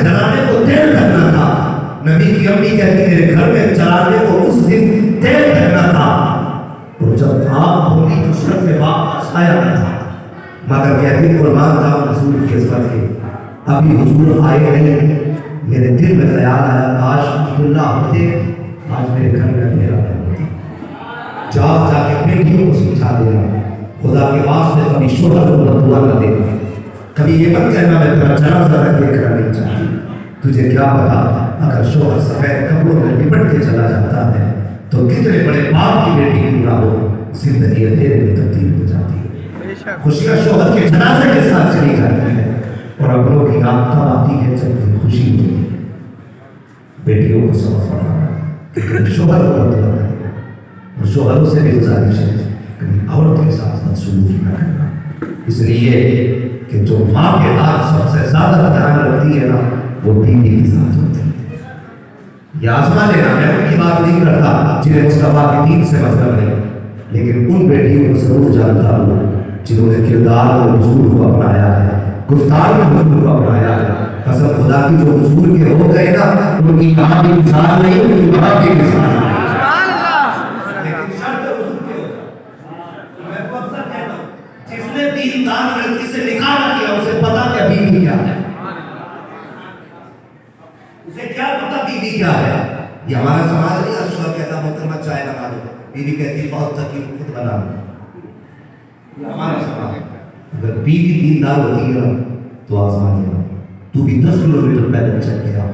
جلانے کو تیل رکھنا تھا. نبی کی امی کہتی میرے گھر میں جلانے کو اس دن تیل رکھنا تھا. اور جب آگ ہوگی تو سر میں واپس آیا نہ تھا. مگر کہتی قربان جاؤں حضور کی عظمت کے ابھی حضور آئے نہیں. میرے دل میں خیال آیا کاش عبداللہ ہوتے آج میرے گھر میں اندھیرا نہ ہوتا. جا کے بیٹیوں کو سمجھا دینا خدا کے واسطے کبھی شوہر کو دعا نہ دینا. کبھی یہ مت کہنا میں تیرا جنازہ رکھ کے کرنا نہیں چاہتی. تجھے کیا پتا اگر شوہر سفید کپڑوں میں لپٹ کے چلا جاتا ہے تو کتنے بڑے باپ کی بیٹی کیوں نہ ہو زندگی اندھیرے میں تبدیل ہو جاتی ہے. خوشیاں شوہر کے جنازے کے ساتھ چلی جاتی ہے اور اپنوں کی آنکھ تب آتی ہے جب خوشی ہوتی ہے. بیٹیوں کو سبق پڑھانا کہ شوہر کو بدلا نہ دینا اور شوہروں سے بھی گزارش ہے کبھی عورت کے ساتھ سلوک نہ کرنا. اس لیے کہ جو ماں کے ہاتھ سب سے زیادہ دھیان رکھتی ہے نا وہ بیوی کے ساتھ ہوتی ہے. یہ آزما لینا میں ان کی بات نہیں کرتا جنہیں مصطفیٰ کے دین سے مطلب نہیں لیکن ان بیٹیوں کو ضرور جانتا ہوں جنہوں نے کردار اور حضور کو اپنایا ہے گفتار میں حضور کو اپنایا ہے. قسم خدا کی جو حضور کے ہو گئے نا ان کی کہاں کی مثال نہیں ان کی بات کی مثال نہیں. لیکن شرط حضور کے ہو میں کو اکثر کہتا ہوں جس نے دیندار لڑکی سے نکاح نہ کیا اسے پتا کہ بیوی کیا ہے. اسے کیا پتا بیوی کیا ہے. یہ ہمارا سماج نہیں ہے. شوہر کہتا محترمہ چائے بنا دو بیوی کہتی بہت تھکی خود بنا دو. ہمارا سماج اگر بیوی دیندار ہوتی ہے تو آزما لینا. تو بھی 10 کلومیٹر پیدل چل کے آ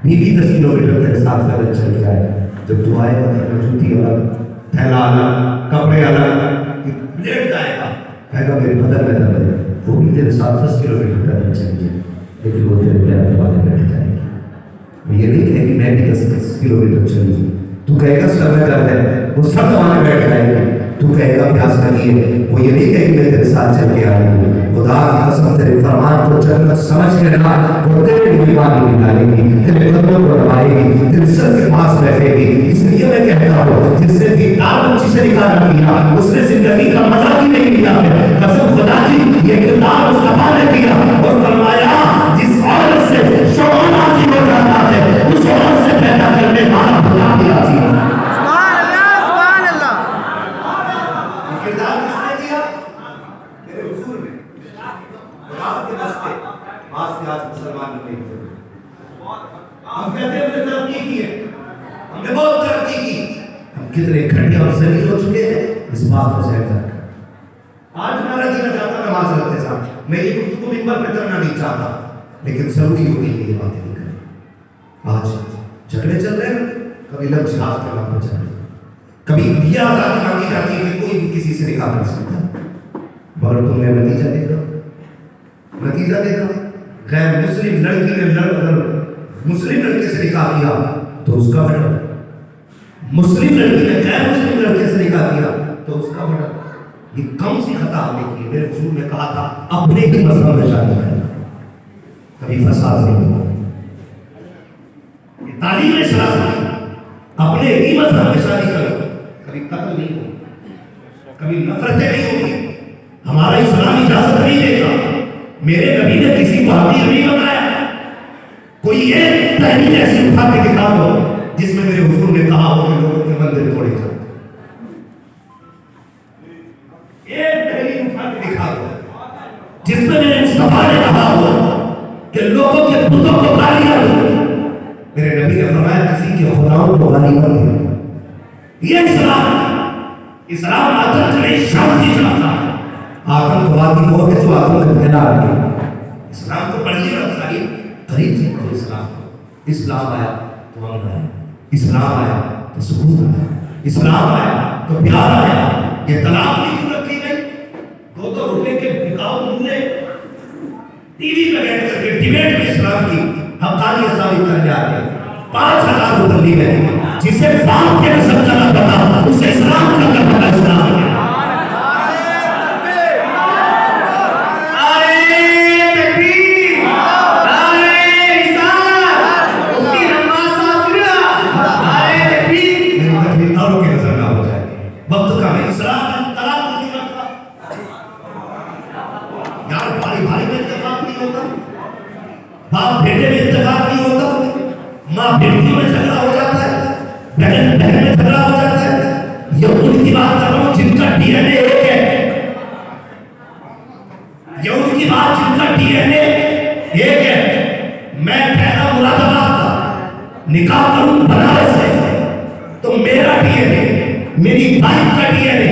بیوی 10 کلومیٹر تیرے ساتھ پیدل چل کے آئے. جب تو آئے گا تو جوتی الگ تھیلا الگ کپڑے الگ لیٹ جائے گا کہے گا میرے بدن میں درد ہے. وہ بھی تیرے ساتھ 10 کلومیٹر پیدل چل گئی لیکن وہ تیرے پیار کے والے بیٹھ جائے گی. وہ یہ نہیں کہے کہ میں بھی 10 کلومیٹر چلی ہوں. تو کہے گا سر میں درد ہے وہ سب دوانے بیٹھ جائے گی. تو کہے گا پیاس لگی ہے وہ یہ نہیں کہے کہ میں تیرے ساتھ چل کے آئی ہوں. خدا کی قسم تیرے فرمان کو جنت سمجھ کے رہنا وہ تیرے لیے پانی نکالے گی تیرے قدموں کو دبائے گی تیرے سر کے پاس بیٹھے گی. اس لیے میں کہتا ہوں جس نے دیندار بچی سے نکاح نہ کیا اس نے زندگی کا مزہ بھی نہیں لیا ہے. قسم خدا کی یہ کردار مصطفیٰ نے کیا اور فرمایا جس عورت سے شوہر راضی ہو جاتا ہے اس عورت سے پیدا کرنے والا خدا بھی راضی ہے. ہم کہتے ہیں ہم نے ترقی کی ہے ہم نے بہت ترقی کی ہم کتنے گھنٹے اور ذلیل ہو چکے ہیں اس بات کو ذہن رکھ. آج میں نہ دینا چاہتا نماز رکھتے ساتھ میں یہ گفتگو منبر پہ کرنا نہیں چاہتا لیکن ضروری ہوگی یہ باتیں نہیں کریں. آج جھگڑے چل رہے ہیں کبھی لفظ جہاد کے نام پر چل رہے ہیں کبھی یہ آزادی مانگی جاتی ہے کہ کوئی بھی کسی سے نکاح کر سکتا ہے مگر تم نے نتیجہ دیکھا غیر مسلم لڑکی نے مسلم لڑکے سے نکاح کیا تو اس کا بڑا مسلم لڑکی نے غیر مسلم لڑکے سے نکاح کیا تو اس کا بڑا. یہ کم سی خطا ہم نے کی. میرے حضور نے کہا تھا اپنے ہی مذہب میں شادی کرنا کبھی فساد نہیں ہوگا. یہ تعلیم اسلام ہے اپنے ہی مذہب میں شادی کرو کبھی قتل نہیں ہوگا کبھی نفرتیں نہیں ہوگی. ہمارا اسلام اجازت نہیں دے گا. میرے نبی نے کسی کو حامی نہیں بنایا. کوئی ایک تحریر ایسی اٹھا کے دکھا دو جس میں میرے حضور نے کہا ہو کہ لوگوں کے مندر توڑے جائیں. ایک تحریر اٹھا کے دکھا دو جس میں میرے مصطفیٰ نے کہا ہو کہ لوگوں کے بتوں کو گالیاں دو. میرے نبی نے فرمایا کسی کے خداؤں کو گالی مت دو. یہ اسلام آدم چلے شانتی چلاتا ہے. آدم کو وادی ہو کہ جو آدم کو پھیلا رہے اسلام کو پڑھیے اور تعلیم قریب سے کرو. اسلام آیا تو امن آیا. اسلام آیا تو سکون آیا. اسلام آیا تو پیار آیا. یہ طلاق کی کیوں رکھی گئی؟ دو روپے کے نکاح نے ٹی وی پہ بیٹھ کر کے ڈیبیٹ میں اسلام کی حقانیت ثابت کرنے آتے 5,000 روپے لی گئی. جسے باپ کے نسب کا نہ پتا اسے اسلام کا نہ پتا. اسلام ہے باپ بیٹے इत्तेफाक नहीं होता, माँ बेटियों में झगड़ा हो जाता है, बहन बहन में झगड़ा हो जाता है। ये उनकी बात कर रहा हूँ जिनका डीएनए एक है, ये उनकी बात जिनका डीएनए एक है। मैं पहला मुरादाबाद का निकाह करूं बनारस से, तो मेरा डीएनए, मेरी वाइफ का डीएनए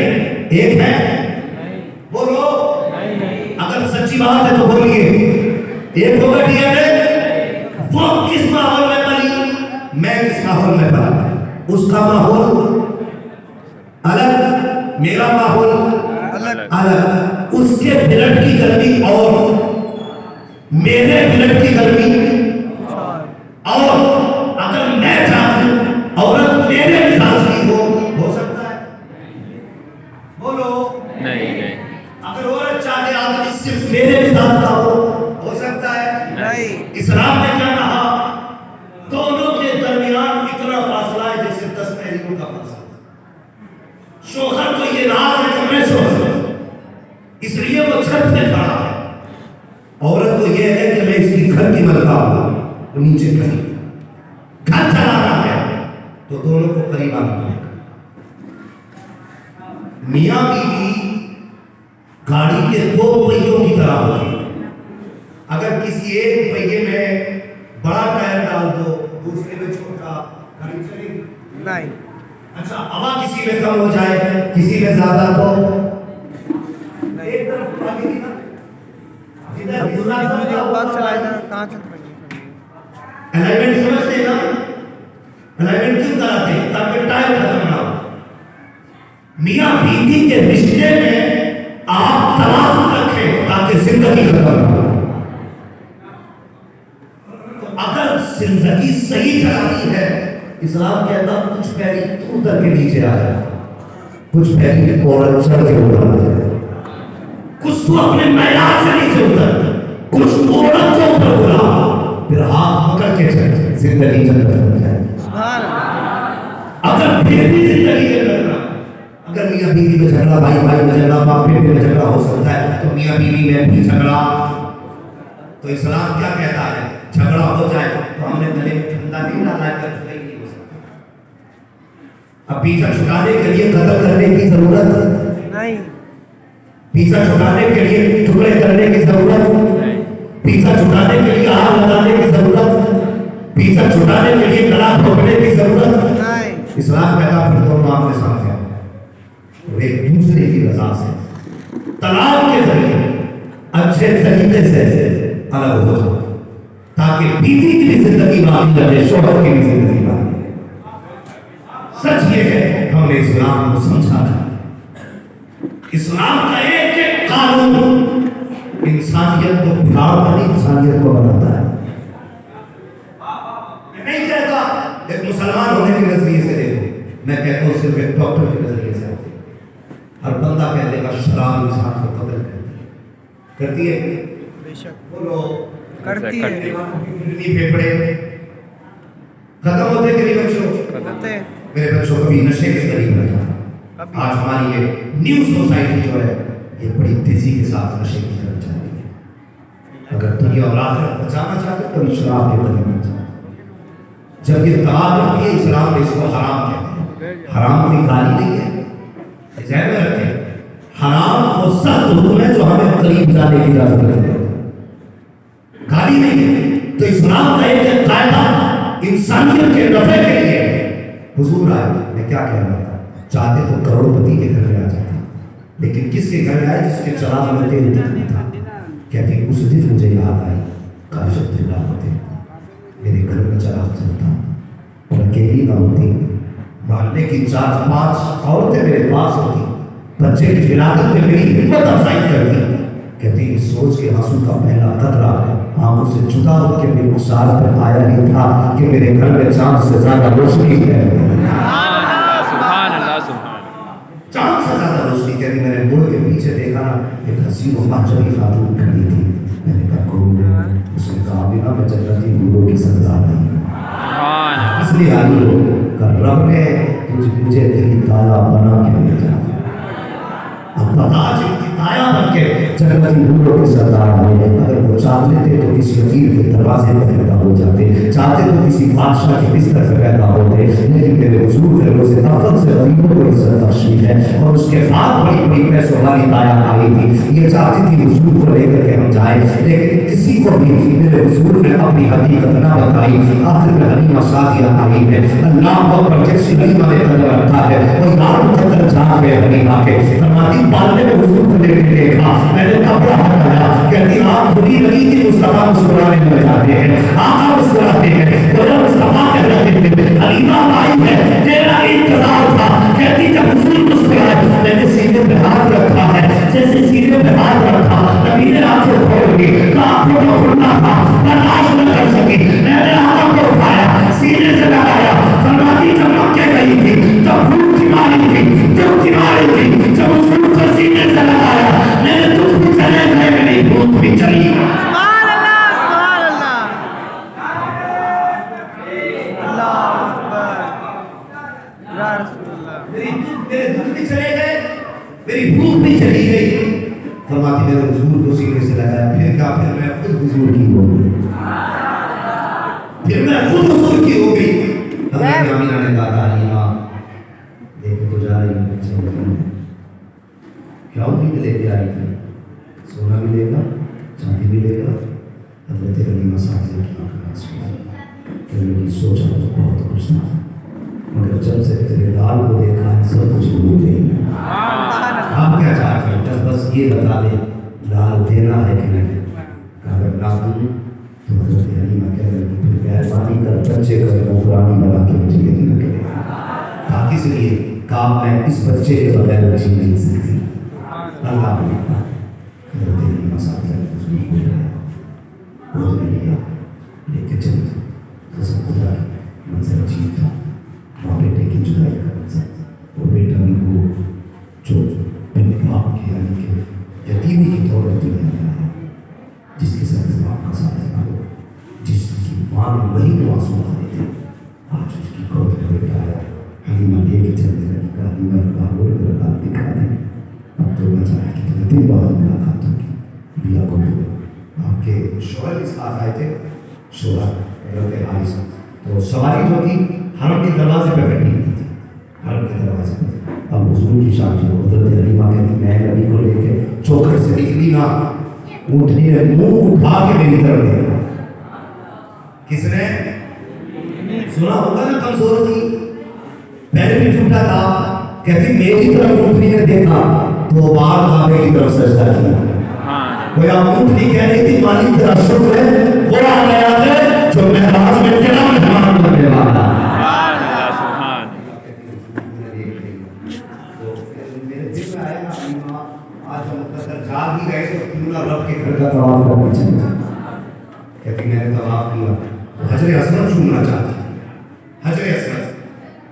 एक है? बोलो, अगर सच्ची बात है तो बोलिए, एक होगा डीएनए। वो किस माहौल में पली, मैं किस माहौल में पला, उसका माहौल अलग, मेरा माहौल अलग। उसके ब्लड की गर्मी और मेरे ब्लड की गर्मी और अगर मैं चाहूं औरत मेरे मिजाज की हो सकता है? बोलो नहीं। अगर औरत चाहे आदमी सिर्फ मेरे मिजाज का हो सकता है? नहीं। इस्लाम ने क्या कहा? दोनों के दरमियान इतना फासला है जैसे 10 महलों का फासला। शोहर को ये राज है कि मैं शोहर हूं, इसलिए वो छत पे खड़ा है। औरत को ये है कि मैं इसकी घर की मलका हूं, वो नीचे खड़ी, घर चलाना है तो दोनों को करीब आना पड़ेगा। मियां बीवी गाड़ी के 2 पहियों की तरह होती है। अगर किसी एक पहिए में बड़ा टायर डाल दो, दूसरे में छोटा, गाड़ी चलेगी नहीं। अच्छा, हवा किसी में कम हो जाए, किसी में ज्यादा, तो एक तरफ भागेगी ना, बात चलाएगा कहाँ चल रही है? अलाइनमेंट समझते ना? अलाइनमेंट क्यों कराते हैं? ताकि टायर खत्म ना हो। मियां बीवी के रिश्ते में आप तवाज़ुन रखें ताकि जिंदगी खत्म ना हो। तो अगर जिंदगी सही चलानी है, इस्लाम कहता कुछ पैरी उतर के नीचे आ जाए, कुछ पैरी औरत चढ़ के ऊपर आ जाए, कुछ तो अपने मैदान से नीचे उतर, कुछ औरत को ऊपर बुला, फिर हाथ पकड़ के चल, जिंदगी जन्नत हो जाए। अगर फिर भी जिंदगी जन्नत ना, अगर मियां बीवी में झगड़ा, भाई भाई में झगड़ा, बाप बेटे में झगड़ा हो सकता है, तो मियां बीवी में भी झगड़ा, तो इस्लाम क्या कहता है? झगड़ा हो जाए तो हमने गले में ठंडा नहीं डाला है, नहीं हो सकता। अब पीछा छुड़ाने के लिए कत्ल करने की जरूरत नहीं, पीछा छुड़ाने के लिए टुकड़े करने की जरूरत नहीं, पीछा छुड़ाने के लिए आग लगाने की जरूरत, पीछा छुड़ाने के लिए गला ठोकने की जरूरत नहीं। इस्लाम कहता फिर दोनों आमने सामने आओ, एक दूसरे की रजा से तलाक के जरिए अच्छे तरीके से अलग हो जाओ, ताकि बीवी की भी जिंदगी बाकी रहे, शोहर की भी जिंदगी बाकी रहे। सच ये है, हमने इस्लाम को समझा था। इस्लाम का एक एक कानून इंसानियत को बिगाड़ता नहीं, इंसानियत को बनाता है। मैं नहीं कहता एक मुसलमान होने के नजरिए से देखो, मैं कहता हूँ सिर्फ एक डॉक्टर के नजरिए से। हर बंदा कह देगा शराब इंसान को कत्ल करती है, बेशक बोलो करती है। फेफड़े खत्म होते कि नहीं बच्चों? होते। मेरे बच्चों कभी नशे के करीब न जाओ। आज हमारी ये न्यू सोसाइटी जो है, ये बड़ी तेजी के साथ नशे की तरफ जा रही है। अगर दुनिया और आखिरत बचाना चाहते हो तो शराब के करीब मत जाओ। जब ये तलाक होती है, इस्लाम ने इसको हराम कहते हैं। हराम कोई गाली नहीं है, ज़हन में रखें। हराम वो सख्त हुक्म है जो हमें करीब जाने की इजाजत देता है, गाली नहीं है। तो इस्लाम का एक कायदा इंसानियत के नफे के लिए। हुजूर आए, मैं क्या कह रहा था, चाहते तो करोड़पति के घर में आ जाते, लेकिन किसके घर में आए? जिसके चराग में तेल नहीं था। कहते उस दिन मुझे याद आई, काश अब्दुल्लाह होते, मेरे घर में चराग चलता और अकेली ना होती, मोहल्ले की 4-5 औरतें मेरे पास होती, बच्चे की विलादत में मेरी हिम्मत अफजाई करती। कहती सोच के आंसू का पहला कतरा आंखों से जुदा होकर मेरे गुस्सार पर आया नहीं था कि मेरे घर में चांद से ज्यादा रोशनी है। चांद से ज्यादा रोशनी। कहती मैंने मुड़ के पीछे देखा ना, एक हसीन और माचरी खातून खड़ी थी। मैंने कहा कौन है? उसने कहा बिना मैं जन्नती हूरों की सरदार नहीं, इसलिए आई हो कर रब ने मुझे दिल ताला बना के भेजा। अब बता जिनकी आया बन के जन्नती हूरों के सरदार आए। अगर वो चाह लेते तो किसी अमीर के दरवाजे पर पैदा हो जाते, चाहते तो किसी बादशाह के बिस्तर पर पैदा होते, लेकिन मेरे हुजूर ने रोज़े ताक़त से गरीबों को इज्जत बख्शी है। और उसके बाद बड़ी बड़ी पैसों वाली आया आई थी, ये चाहती थी हुजूर को लेकर के हम जाए, लेकिन किसी को भी मेरे हुजूर ने अपनी हकीकत ना बताई। आखिर में हलीमा सादिया आई है, अल्लाह अकबर, जैसी हलीमा ने कदम रखा है और यार मुकद्दर जान गए हलीमा के। फरमाती बालने में हुजूर को लेकर देखा, मैंने कपड़ा हटाया, कहती आँख खुली लगी कि मुस्तफा मुस्कुराने लग जाते हैं, आका मुस्कुराते हैं। तो जब मुस्तफा कह रहे थे हलीमा आई है, तेरा इंतजार था, कहती जब हुजूर मुस्कुराए मैंने सीने पे हाथ रखा है, जैसे सीने पे हाथ रखा नबी ने आंखें खोल दी, आंखों को खुलना था, बर्दाश्त न कर सकी, मैंने आंखों को उठाया, सीने से लगाया। फरमाती जब मक्के गई थी तब भूख की मारी थी, दुख की मारी थी, जब हुजूर को सीने से लगाया मेरे दुख भी चले गए, मेरी भूख भी चली। सुभान अल्लाह, सुभान अल्लाह, अल्लाह अकबर, या रसूल अल्लाह। मेरे दुख भी चले गए, मेरी भूख भी चली गई। फरमाती मेरे हुजूर को सीने से लगाया, फिर क्या, फिर मैं खुद हुजूर की हो गई, फिर मैं खुद हुजूर की हो गई। हज़रत आमिना ने कहा हलीमा देखो तो जा रही है, क्या उम्मीद लेके आई थी, सोना मिलेगा, चांदी मिलेगा। हज़रत हलीमा सादिया की आंखें आंसू आई, कहने सोचा तो बहुत कुछ था, मगर जब से तेरे लाल को देखा है सब कुछ भूल गई। आप क्या चाहते हैं, बस ये बता दे लाल देना है कि नहीं। अगर ना दूँ तो हज़रत हलीमा कह रही फिर मेहरबानी कर बच्चे का नौकरानी बना के मुझे ये देना करेगा। कहा किस लिए, कहा मैं इस बच्चे के बगैर जी नहीं सकती। अल्लाह ने कहा हज़रत हलीमा सादिया ने उसको बुलाया, गोद में लिया, लेके चल कसम खुदा की मंजर अजीब था। माँ बेटे की जुदाई का मंजर, वो बेटा भी वो जो अपने बाप के यानी कि यतीमी के तौर पर दुनिया में आया, जिसके सर पे बाप का साथ ना हो, जिसकी माँ ने वही आंसू आ रहे थे, आज उसकी गोद में बेटा आया। हलीमा लेके चलने लगी, कहा हलीमा का बोल मेरा लाल दिखा दे, अब तो मैं चाहे कि तुम्हें दिन बाद मुलाकात होगी। बिया को बोले आपके शोहर के साथ आए थे, शोहर हारिस, तो सवारी जो थी हरम के दरवाजे पर बैठी हुई थी, हरम के दरवाजे पर। अब हुजूर की शादी हो, हज़रत हलीमा कहती मैं नबी को लेके चौखट से निकली ना, ऊँटनी ने मुंह उठा के मेरी तरफ देखा। किसने सुना होगा ना, कमजोर थी, पैर भी टूटा था, कहती मेरी तरफ ऊँटनी ने देखा तो बार काबे की तरफ सजदा किया। कोई ऊँटनी कह रही थी मालिक तेरा शुक्र है, वो आ गया है जो महराज में तेरा मेहमान बनने वाला। जाग ही गए तो क्यों ना रब के घर का तवाफ करना चाहिए। कहती मैंने तवाफ किया तो हजर असवद छूना चाहती, हजर असवद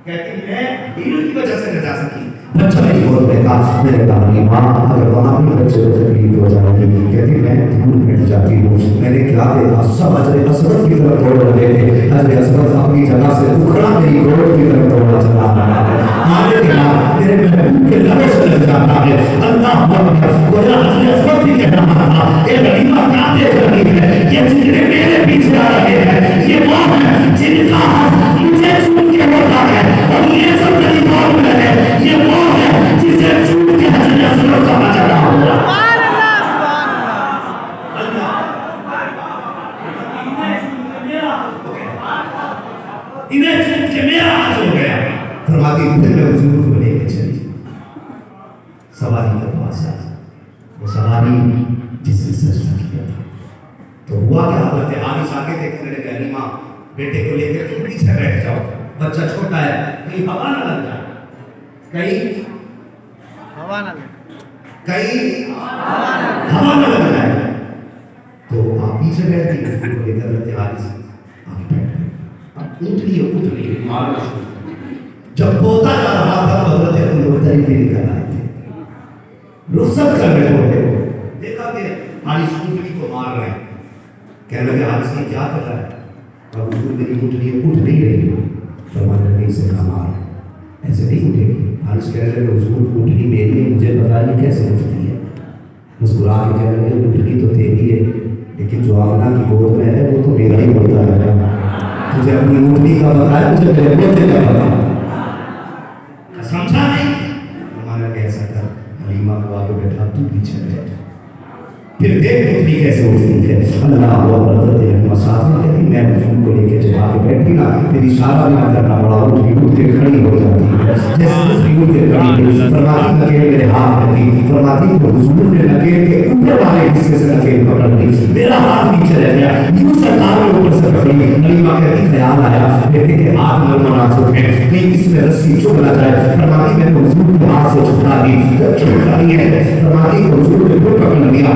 कहती मैं भीड़ की वजह से न जा सकी, बच्चा नहीं बोल देता। मैंने कहा माँ अगर वहाँ भी बच्चे को तकलीफ हो जाएगी, कहती मैं दूर बैठ जाती हूँ। मैंने क्या देखा, सब हजर असवद की तरफ दौड़ रहे थे, हजर असवद अपनी जगह से उखड़ा मेरी गोद की तरफ दौड़ा चला रहा है। आने के बाद मेरे महबूब के लबों से लग जाता है अल्लाह अकबर। गोया हजर असवद भी कह रहा था ये हलीमा क्या देख रही है, ये जितने मेरे पीछे आ रहे हैं ये वो है जिनका मुझे छूट के होता है, और ये सब मेरी मौत में है, ये वो है जिसे छूट के हजर असवद का मजा ना होगा। सुभान अल्लाह, सुभान अल्लाह, इन्हें छूट के मेरा आज हो गया। फरमाती फिर मैं हुजूर को लेके चली, सवारी के पास आई, वो सवारी जिसने सजदा किया था। तो हुआ क्या, हज़रत हारिस आगे देखने लगे, हलीमा बेटे को लेकर तुम पीछे बैठ जाओ, बच्चा छोटा है, कहीं हवा न लग जाए, कहीं हवा ना लगे, कहीं हवा न लग जाए। तो आप पीछे बैठ गई, को लेकर हज़रत हारिस आगे बैठ गए। अब ऊँटनी मारना शुरू। जब पोता जा रहा था तो हज़रत अबू बकर भी निकल आए थे, रुखसत कर रहे होते, देखा कि हारिस ऊँटनी को मार रहे हैं। कहने लगे हारिस ने क्या कर रहा है, अब हुजूर मेरी ऊँटनी उठ नहीं रही। फरमाने लगे इसे ना मार, ऐसे नहीं उठेगी। हारिस कहने लगे हुजूर ऊँटनी मेरी है, मुझे बताइए कैसे उठती है। مسکرا کے کہنے لگے اٹھنی تو تیری ہے لیکن جو آمنہ کی گود میں ہے وہ تو میرا ہی ہوتا ہے. تجھے اپنی اٹھنی کا پتا ہے, مجھے میرے پوتے کا پتا. سمجھا نہیں؟ ہمارا کیسا کر حلیمہ کو آگے بیٹھا, تو پیچھے بیٹھ, پھر دیکھ اٹھنی کیسے اٹھتی ہے. اللہ حضرت حلیمہ ساتھ میں کہتی میں حضور کو لے کے جب آگے بیٹھی نا پھر اشارہ بھی نہ کرنا پڑا, اٹھنی اٹھ کے کھڑی ہو جاتی ہے. جیسے اٹھ کے کھڑی ہوئی فرماتی نکیل میرے ہاتھ میں تھی, فرماتی تو حضور نے نکیل کے اوپر والے حصے سے نکیل پکڑ لی, میرا ہاتھ نیچے رہ گیا, یوں سرکار نے اوپر سے پکڑی. حلیمہ کہتی خیال آیا بیٹے کے ہاتھ میں مناسب ہے کہیں اس میں رسی چبھ نہ جائے. فرماتی میں نے حضور کو ہاتھ سے چھٹا دی, چھٹا دی ہے. فرماتی کو حضور نے پھر پکڑ لیا,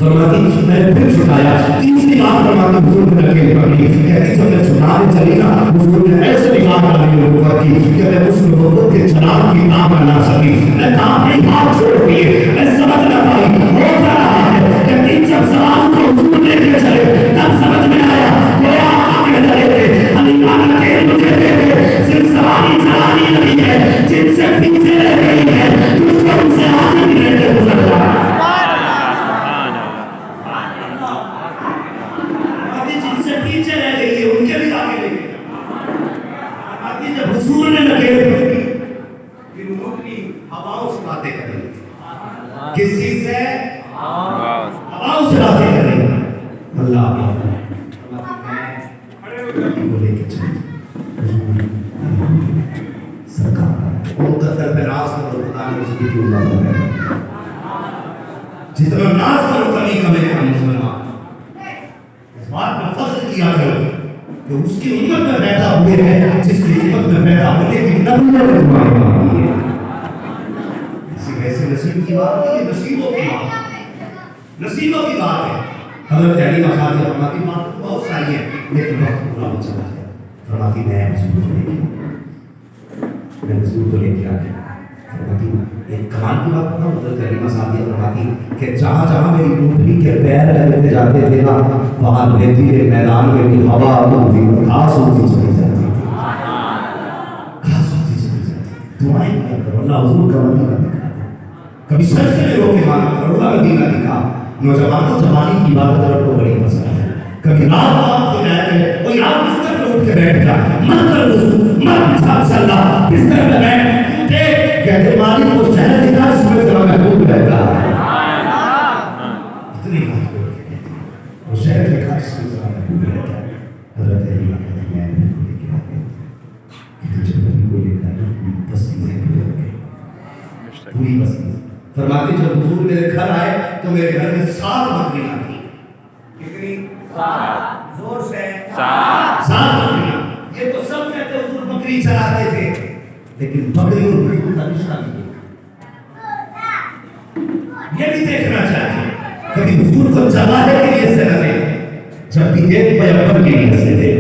فرماتی میں نے پھر چھٹایا. تیسری بار فرماتی حضور نے نکیل پکڑی. کہتی جب میں چھٹانے چلی نا حضور نے ایسے نگاہ ڈالی اوپر کی کہ میں اس نبوت کے جناب کی نام نہ لا سکی. میں کام نہیں ہاتھ چھوڑ دیے, میں سمجھ نہ پائی ہو کیا رہا ہے. کہتی جب سوال کو حضور لے کے چلے تب سمجھ میں آیا گویا آپ کے ڈرے تھے. حلیمہ نکیل مجھے دے دے, صرف سواری چلانی نہیں ہے, جن سے پیچھے رہ گئی ہے تجھ کو ان سے آگے بھی لے کے گزر جا. جن سے پیچھے رہ گئی ہے ان کے بھی آگے لے گئے. جب حضور نے نکیل پکڑی پھر اٹھنی ہواؤں سے باتیں کر رہی تھی. کس چیز سے؟ ہواؤں سے باتیں کر رہی. اللہ کو لے کے چلے سرکار وہ قدر پہ راز کرو خدا نے اس کی کیوں نہ بنایا. جتنا ناز کرو کمی کا میں نے مسلمان اس بات پر فخر کیا کرو کہ اس کی امت میں پیدا ہوئے ہیں جس کی امت میں پیدا ہونے کی نبوت ہے تمہاری بات ہے. اسی ویسے نصیب کی بات نہیں ہے, نصیبوں کی بات ہے, نصیبوں کی بات ہے. حضرت حلیمہ سعدیہ فرماتی بات بہت ساری ہے لیکن وقت پورا ہو چلا ہے. فرماتی میں حضور کو لے کے میں حضور کو لے کے آ گیا. فرماتی ایک کمال کی بات بتاؤں, حضرت حلیمہ سعدیہ فرماتی کہ جہاں جہاں میری اونٹنی کے پیر لگتے جاتے تھے نا وہاں لیتی ہے میدان میں بھی ہوا ہوتی ہے, گھاس ہوتی چلی جاتی تھی, گھاس ہوتی چلی جاتی تھی. دعائیں کیا کرو, اللہ حضور کا مدینہ دکھا دے, کبھی سر سے رو کے مانا کرو اللہ مدینہ دکھا. نوجوانوں جوانی کی بات اگر کو بڑی پسند ہے, کبھی رات رات کو جائے کہ کوئی رات بستر پہ اٹھ کے بیٹھ جا, مت کر وضو, مت بچھا صلی بستر پہ بیٹھ, کیوں دیکھ کہتے مالک کو شہر دکھا اس میں تمہیں محبوب رہتا ہے. اتنی بات کو وہ شہر دکھا اس میں تمہیں محبوب رہتا ہے. حضرت حلیمہ کہتے ہیں میں کو لے کے آ گئے کہ جب نبی کو لے کر پوری بستی سے گزر گئے, پوری بستی. فرماتے جب حضور میرے گھر آئے تو میرے گھر میں 7 بکریاں تھیں. کتنی؟ 7. زور سے 7 بکریاں. یہ تو سب کہتے حضور بکری چلاتے تھے لیکن بکری اور بھیڑ کا رشتہ نہیں. یہ بھی دیکھنا چاہیے کبھی حضور کو چلانے کے لیے سے نہ دے, جب بھی ایک پیغمبر کے لیے سے دے.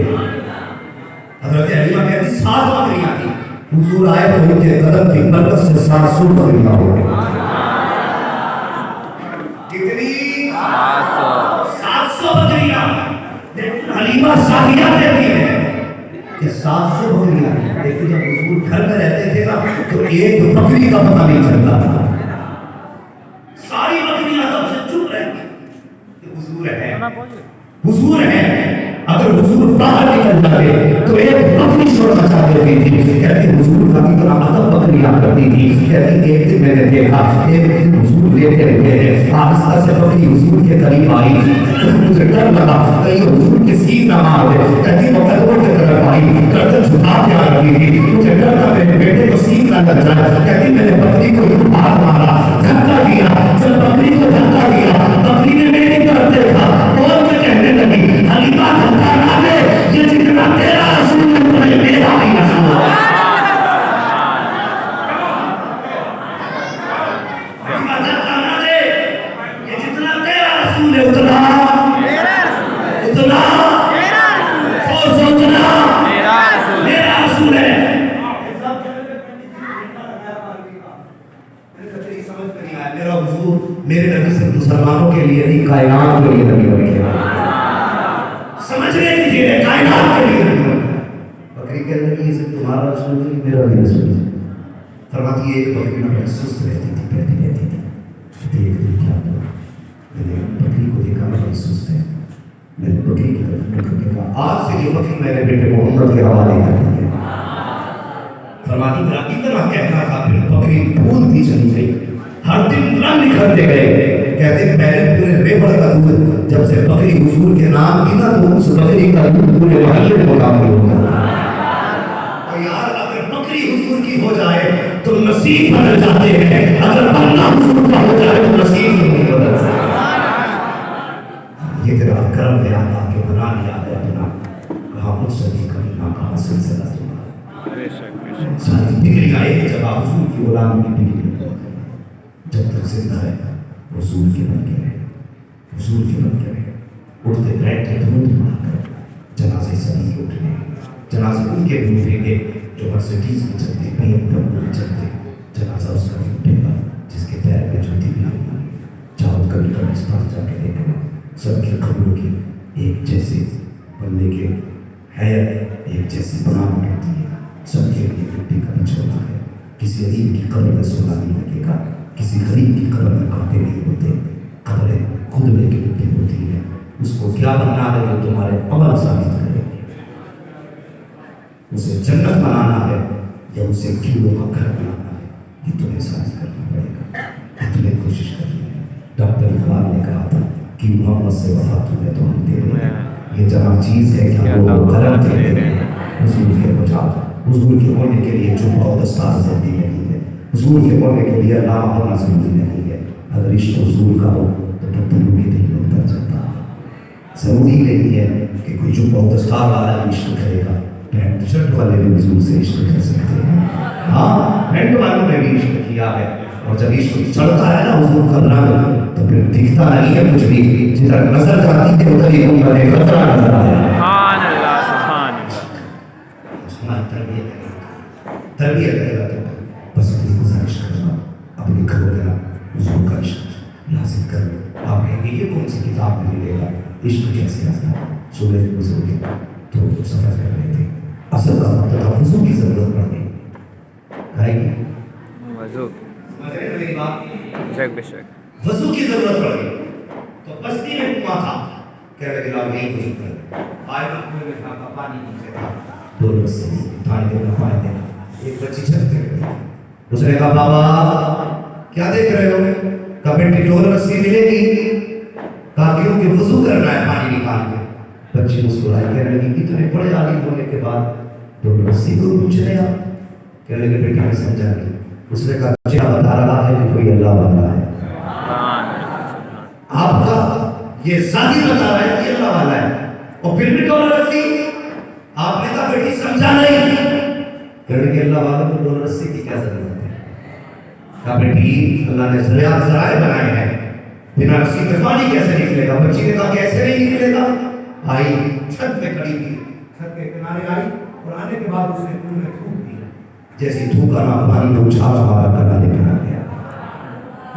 حضرت حلیمہ کہتی 7 بکریاں تھیں. حضور آئے تو ان کے قدم کی برکت سے 700 بکریاں ہو گئی. کتنی؟ 700 بکریاں. حلیمہ سعدیہ کہتی ہے کہ 700 بکریاں, لیکن جب حضور گھر میں رہتے تھے نا تو ایک بکری کا پتہ نہیں چلتا تھا. ساری بکریاں سب سے چپ رہتی کہ حضور ہے, حضور ہے. اگر حضور باہر نکل جاتے تو ایک بکری شور مچا دیتی تھی. کہتی حضور کا کتنا ادب بکریاں کرتی تھی. کہتی ایک دن میں نے دیکھا ایک دن حضور لیتے رہتے ہیں, آہستہ سے بکری حضور کے قریب آئی, مجھے ڈر لگا کہیں حضور کے سینگ نہ مار دے. کہتی وہ قدموں کی طرف آئی, گردن جھکا کے آ رہی تھی, مجھے ڈر تھا میرے بیٹے کو سینگ نہ لگ جائے. کہتی میں نے بکری کو یوں ہاتھ مارا, دھکا دیا. جب بکری کو دھکا دیا بکری نے میری طرف دیکھا, بول کے کہنے لگی حلیمہ دھکا نہ دے, یہ جتنا تیرا رسول ہے میرا بھی رسول ہے. حلیمہ دھکا نہ دے, یہ جتنا تیرا رسول ہے اتنا اتنا اور اتنا میرا رسول ہے. میرا حضور میرے نبی صرف مسلمانوں کے لیے نہیں کائنات کے لیے نبی بن گیا. سمجھنے دیجیے کائنات کے لیے نبی بن گیا. بکری کہنے لگی یہ صرف تمہارا رسول نہیں میرا بھی رسول ہے. فرماتی ہے ایک بکری نہ سست رہتی تھی, بیٹھی رہتی تھی. ایک دن کیا ہوا, मैंने बकरी को देखा, बड़ी सुस्त है। मैंने बकरी की तरफ मुड़ करके कहा, आज से ये बकरी मेरे बेटे मोहम्मद के हवाले कर दी है। फरमाती मेरा इतना कहना था, फिर बकरी फूलती चली गई, हर दिन रंग निखरते गए। कहते मैंने पूरे रेबड़ का दूध जब से बकरी हुजूर के नाम की ना, तो उस बकरी का दूध पूरे महल्ले को काफी हो गया। और यार अगर बकरी हुजूर की हो जाए तो नसीब बदल जाते हैं, अगर बन्ना हुजूर का हो जाए तो नसीब नहीं बदल सकता। ये तेरा करम है, अल्लाह के बना लिया है अपना, कहा मुझसे भी कभी ना कहा सिलसिला तुम्हारा। सारी डिग्रियां एक जगह हुजूर की गुलामी की डिग्री, जब तक जिंदा है हुजूर के बन के रहे, हुजूर के बन के रहे। उठते बैठते धूम धमाकर जनाजे सभी के उठने, जनाजे उनके भी उठेंगे जो मर्सिडीज में चलते, BMW में चलते। जनाजा उसका भी उठेगा जिसके पैर में जूती भी होगी। चारों कभी कब्रिस्तान जाके देखना, सबके खबरों की एक जैसे बनने के हैत, एक जैसी बनावट होती है। सबके लिए मिट्टी का बिछोना है। किसी अजीब की कब्र में सोना नहीं लगेगा, किसी गरीब की कब्र में कांटे नहीं होते। कब्रें खुद में की मिट्टी होती है, उसको क्या बनना है जो तुम्हारे अमल साबित करेंगे। उसे जन्नत बनाना है या उसे कीड़ों का घर बनाना है, ये तुम्हें साबित करना पड़ेगा, ये तुम्हें कोशिश करनी है। डॉक्टर इकबाल ने कहा था कि मोहम्मद से वफा तुम्हें तो हम दे रहे हैं, ये जरा चीज़ है कि हम लोग गलत दे रहे हैं। हुजूर के बजाय हुजूर के होने के लिए जुब्बा और दस्तार जरूरी नहीं है, हुजूर के होने के लिए नाम होना जरूरी नहीं है। अगर इश्क हुजूर का हो तो पत्थरों के दिल में उतर जाता है। जरूरी नहीं है कि कोई जुब्बा और दस्तार वाला इश्क करेगा, पैंट शर्ट वाले भी हुजूर से इश्क कर सकते हैं। हाँ, पैंट वालों ने भी इश्क किया है, और जब इश्क चढ़ता है ना हुजूर का रंग, तो फिर दिखता नहीं है कुछ भी, जिधर नजर जाती है उधर ही उम्र खतरा नजर आया। तरबियत करेगा तो बस अपनी गुजारिश करना, अपने घरों का हुजूर का इश्क हासिल कर। आप कहेंगे ये कौन सी किताब में मिलेगा, इश्क कैसे आता है? सूरज गुजर के तो समझ कर रहे थे, असल का मतलब था वजू की जरूरत पड़ गई। वजू समझ रहे मेरी बात? वजू की जरूरत पड़ गई तो बस्ती में कुआं था, कह रहे थे यही वजू कर आए ना, कुएं में था पानी नीचे था, दो रस्से पानी देना पानी देना। एक बच्ची चलते गई, उसने कहा बाबा क्या देख रहे हो? कहा बेटी डोर रस्सी मिलेगी। कहा क्यों? कि वजू करना है पानी निकाल के। बच्ची मुस्कुराई, कहने लगी इतने बड़े आलिम होने के बाद डोर रस्सी को पूछ रहे आप? कहने लगे बेटी मैं समझा नहीं। उसने कहा क्या बता रहा है कि कोई अल्लाह वाला है? आपका ये साथी बता रहा है कि अल्लाह वाला है, और फिर भी डोर रस्सी? आपने कहा बेटी समझा नहीं। कहने अल्लाह वालों को डोर रस्सी की क्या जरूरत है? कहा बेटी अल्लाह ने ज़राए बनाए हैं, बिना रस्सी के पानी कैसे निकलेगा? बच्ची ने कहा कैसे नहीं निकलेगा? आई छत पे खड़ी थी, छत के किनारे आई और आने के बाद उसने कुएं में थूक दिया। जैसे थूका ना पानी में उछाल हमारा गला लेकर आ गया।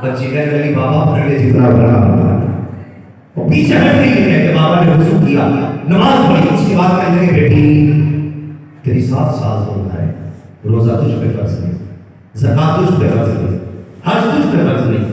बच्ची कहने लगी बाबा पहले जितना बड़ा बना, और पीछे हट रही है कि बाबा ने वजू किया, नमाज पढ़ी। उसके बाद कहने लगे बेटी तेरी 7 साल उम्र है, रोजा तुझ पे फर्ज नहीं, ज़कात तुझ पे फर्ज नहीं, हज तुझ पे फर्ज नहीं,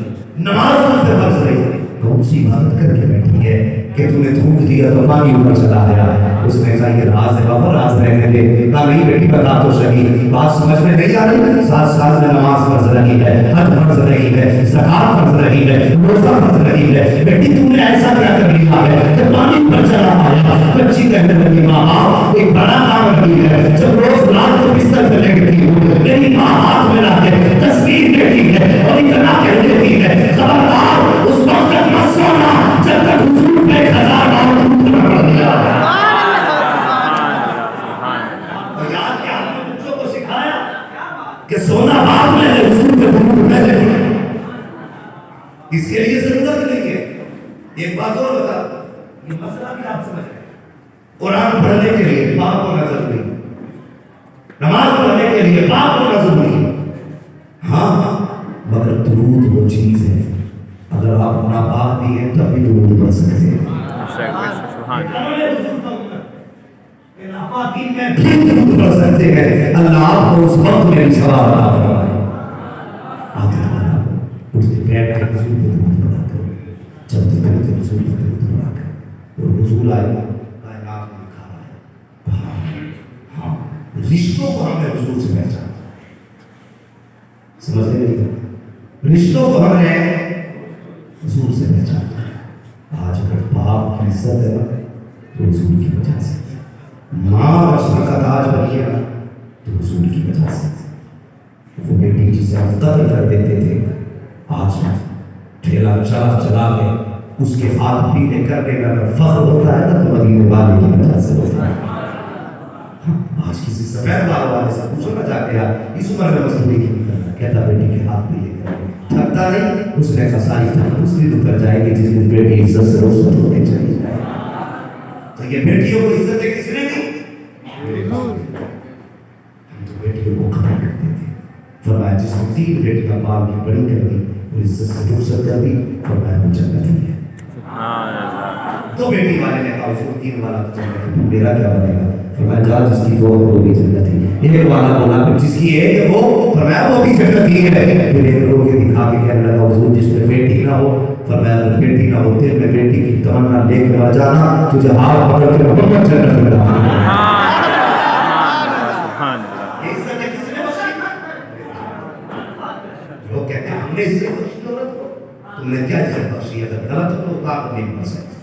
नमाज तुझ पे फर्ज नहीं। कौन सी इबादत करके बैठी है कि तूने थूक दिया तो पानी ऊपर चला गया? उसने कहा ये राज है बाबा, राज रहने दे। कहा नहीं बेटी बता तो सही, बात समझ में नहीं आ रही? 7 साल में नमाज फर्ज रही है, हज फर्ज रही है, ज़कात फर्ज रही है, रोजा फर्ज रही है। बेटी तूने ऐसा क्या कर लिया है कि पानी ऊपर चला आया? बच्ची कहने लगी माँ एक बड़ा काम की है, जब रोज रात को बिस्तर पे लेटती हूँ मेरी माँ हाथ में लाके तस्वीर देखती है और इतना कह देती है खबरदार उस वक्त तक मत सोना जब तक हुजूर ने 1000 बार टूटना पड़ दिया। और याद क्या आपने बच्चों को सिखाया कि सोना बाद में है, हुजूर के हुजूर पहले। इसके लिए जरूरत नहीं है। एक बात और बता, ये मसला भी आप समझ रहे हैं, कुरान पढ़ने के लिए पाक होना जरूरी है, नमाज पढ़ने के लिए पाक होना जरूरी है। हाँ मगर दुरूद वो चीज है, अगर आप नापाक भी हैं तब भी दुरूद पढ़ सकते हैं। पढ़ सकते हैं, अल्लाह आपको उस वक्त में भी सवाब अता फरमाए। आदत बनाओ, उसके बैठ के दुरूद पढ़ा करो, जब आएगा कायनात में लिखा है। हाँ, रिश्तों को हमने हुजूर से पहचाना, समझते नहीं? रिश्तों को हमने हुजूर से पहचाना। आज अगर बाप की इज्जत है ना तो हुजूर की वजह से, माँ रस्म का ताज बनी है ना तो हुजूर की वजह से। वो बेटी जिसे हम कत्ल कर देते थे, आज ठेला चला चला के उसके हाथ पीले करने में अगर फख्र होता है ना तो मदीने वाले की वजह से होता है। आज किसी सफेद बाल वाले से पूछो ना जाके, यार इस उम्र में मजदूरी क्यों करना, कहता बेटी के हाथ पीले करने थकता नहीं, उसने कहा सारी थक उस दिन उतर जाएगी जिस दिन बेटी इज्जत से रोज होने चाहिए। तो ये बेटियों को इज्जत किसने दी? हम तो बेटियों को खत्म करते थे। फरमाया जिसने 3 बेटी का बाल की बड़ी कर दी और इज्जत से रुखसत कर दी, फरमाया वो जन्नती है। तो बेटी वाले ने कहा उसको 3 वाला तो जन्नत, मेरा क्या बनेगा? फरमाया जा जिसकी 2 वो भी जन्नती। एक वाला बोला फिर जिसकी 1 है वो, फरमाया वो भी जन्नती है। फिर एक लोग ये दिखा के कहने लगा हुजूर जिसमें बेटी ना हो, फरमाया बेटी ना होते मैं बेटी की तमन्ना लेके मर जाना, तुझे हाथ पकड़ के मोहब्बत जन्नत में डालना। लोग कहते हैं हमने इससे बख्शी, तुमने क्या इज्जत बख्शी? अगर गलत हो तो उतार नहीं बच सकते।